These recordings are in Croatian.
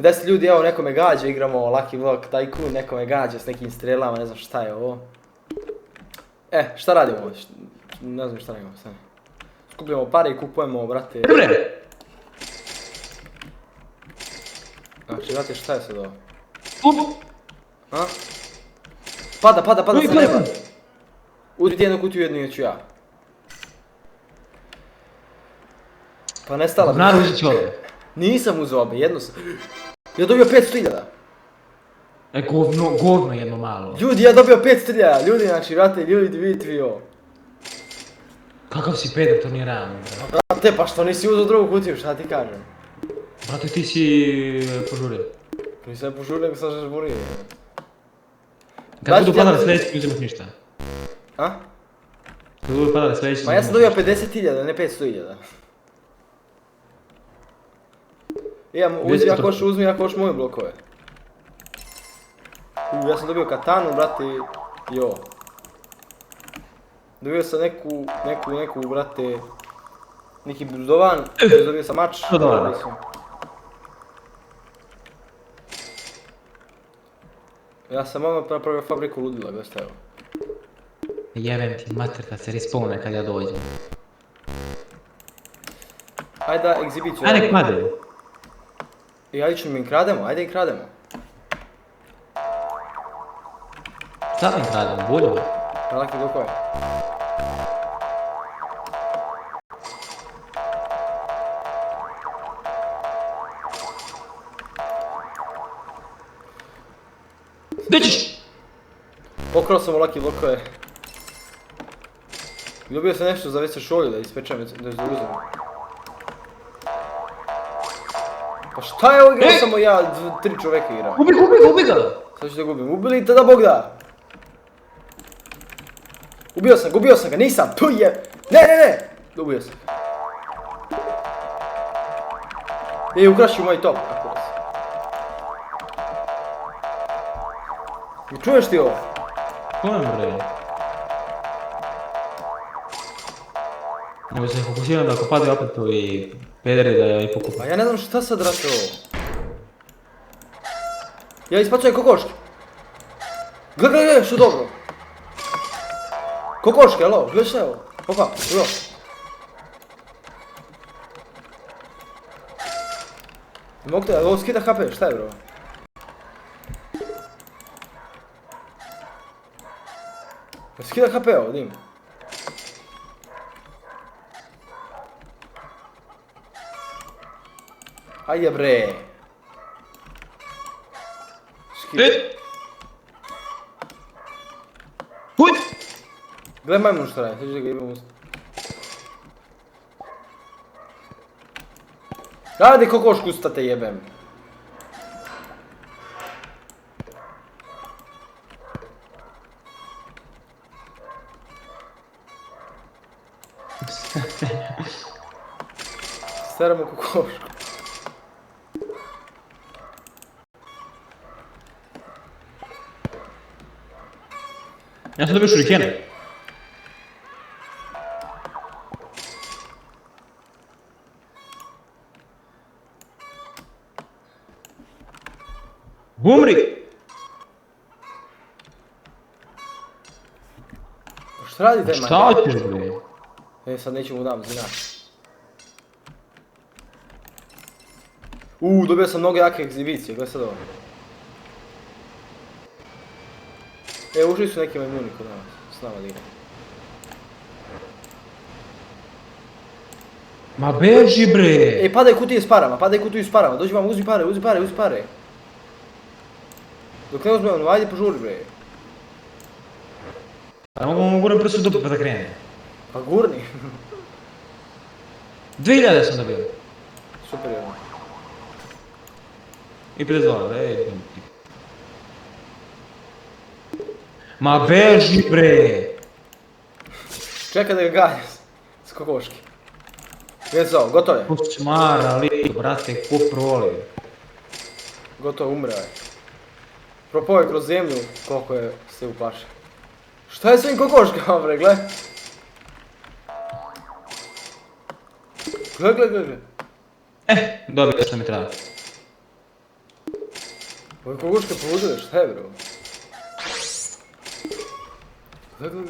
10 ljudi, evo neko me gađa, igramo Lucky Block Tycoon, neko me gađa s nekim strelama, ne znam šta je ovo. Šta radimo? Ne znam šta radimo, sad. Skupljamo pare i kupujemo, brate. Dobre! Znači, brate, šta je sad ovo? Up! Pada sa neba. Uzmite jednu kutiju, jednu ću ja. Pa nestala bi. Naravno uzet ću ovdje. Nisam uzeo obe, jedno sam. Ja dobio 500.000. Govno jedno malo. Ljudi, ja dobio 500.000, ljudi, znači, brate, ljudi, vidite vi ovo. Kakav si pedar, to nije realno. Brate, pa što nisi uzeo drugu kutiju, šta ti kažem? Brate, ti si požurio. Nisam požurio, nego sam žburio. Kad budu padali sljedeći, ne uzimaš ništa. A? Kad budu padali sljedeći, Ma ja sam dobio 50.000, ne 500.000. Uzmi ako hoš moje blokove. Ja sam dobio katanu, brate, i ovo. Dobio sam neku, brate, neki budovan, dobio sam mač. Ja sam odmah napravio fabriku ludila, gledaj šta evo. Jebem ti mater kad se respawne kad ja dođem. Ajde da egzibiciju. Ajde nek made. Ajde ćemo im krademo, ajde im krademo. Sad im kradem, bolje. Laki blokove. Gdje ćeš? Pokrao sam u laki blokove. Dobio sam nešto za već šolju da ispečem, da je zauzem. Pa šta je ovo igrao samo ja, 3 čoveka igrao. Ubi ga! Sad ću da gubim, ubili te da Bog da! Gubio sam ga, nisam, tu je! Ne! Ubio sam ga. Ukrašio moj top, kako da se. Čuješ ti ovo? Kojem bre? Nego se fokusiram da ako padaju opet ovi pederi da ih pokupam. Pa ja ne znam šta sad rate ovo. Ja ispacujem kokoške. Gle, što dobro. Kokoške, alo, gledaj šta je ovo. Opa, evo. Mogu te, ovo skida HP, šta je bro? Skida HP ovo, dim. Ajde bre. Skida. Huj! Gle majmun što radi, sad ću da ga imam usta. Radi kokošku usta te jebem. Steramo kokošku. Ja sam dobio šurikene. Umri! Šta radi taj Šta hoćeš bre? Sad neću mu dam, znaš. Dobio sam mnogo jake egzibicije, gledaj sad ovo. Ušli su neki majmuni kod nas, s nama da igra. Ma beži bre! Padaj kutije s parama, dođi vam, uzmi pare. Dok ne uzmem, ajde požuri bre. Pa mogu guram prsu dupe pa da krene. Pa gurni. 2000 sam dobio. Super je ovo. I 50 dolara, ej. Ma beži bre! Čekaj da ga gađa s kokoški. Gdje gotovo je. Šmara, li, brate, ko proli. Gotovo, umre je. Propao je kroz zemlju koliko je se uplašio. Šta je s ovim kokoškama bre, gle? Gle. Dobio sam mi treba. Oj, koguške poludile, šta je bro? Gledaj.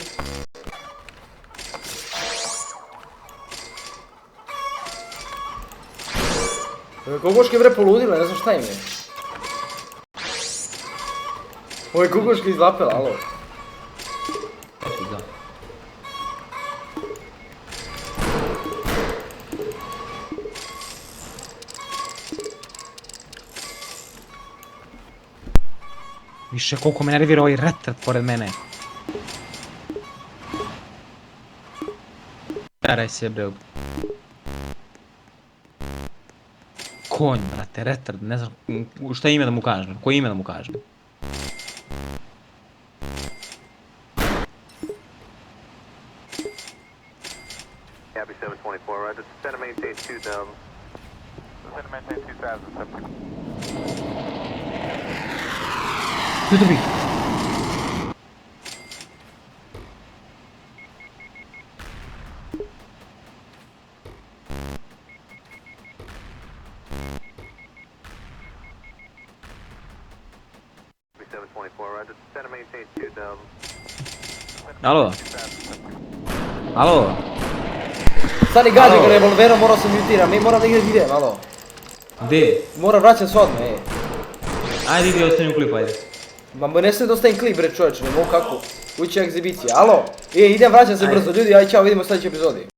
Oj, koguške bre poludile, ne znam šta im je. Oj, koguške izlapela, alo. Eto ga. Više koliko me nervira ovaj retard pored mene. Staraj se bre. Konj, brate, retard, ne znam šta ime da mu kažem, koje ime da mu kažem. Copy 724, roger. Center maintain 2000. Center maintain 2000. Ljuto bi. Copy 724, roger. Center maintain 2000. Alo? Alo? Stani gađe Alo. ga revolverom, morao sam mutiram, moram da idem, alo. Gdje? Moram vraćat se odmah, Ajde idi, ostani u klipu, ajde. Ma ne sve da ostavim klip bre čovječe, ne mogu kako. Ući egzibicija, alo. Idem vraćam se Ajde. brzo, ljudi, aj čao, vidimo u sljedećoj epizodi.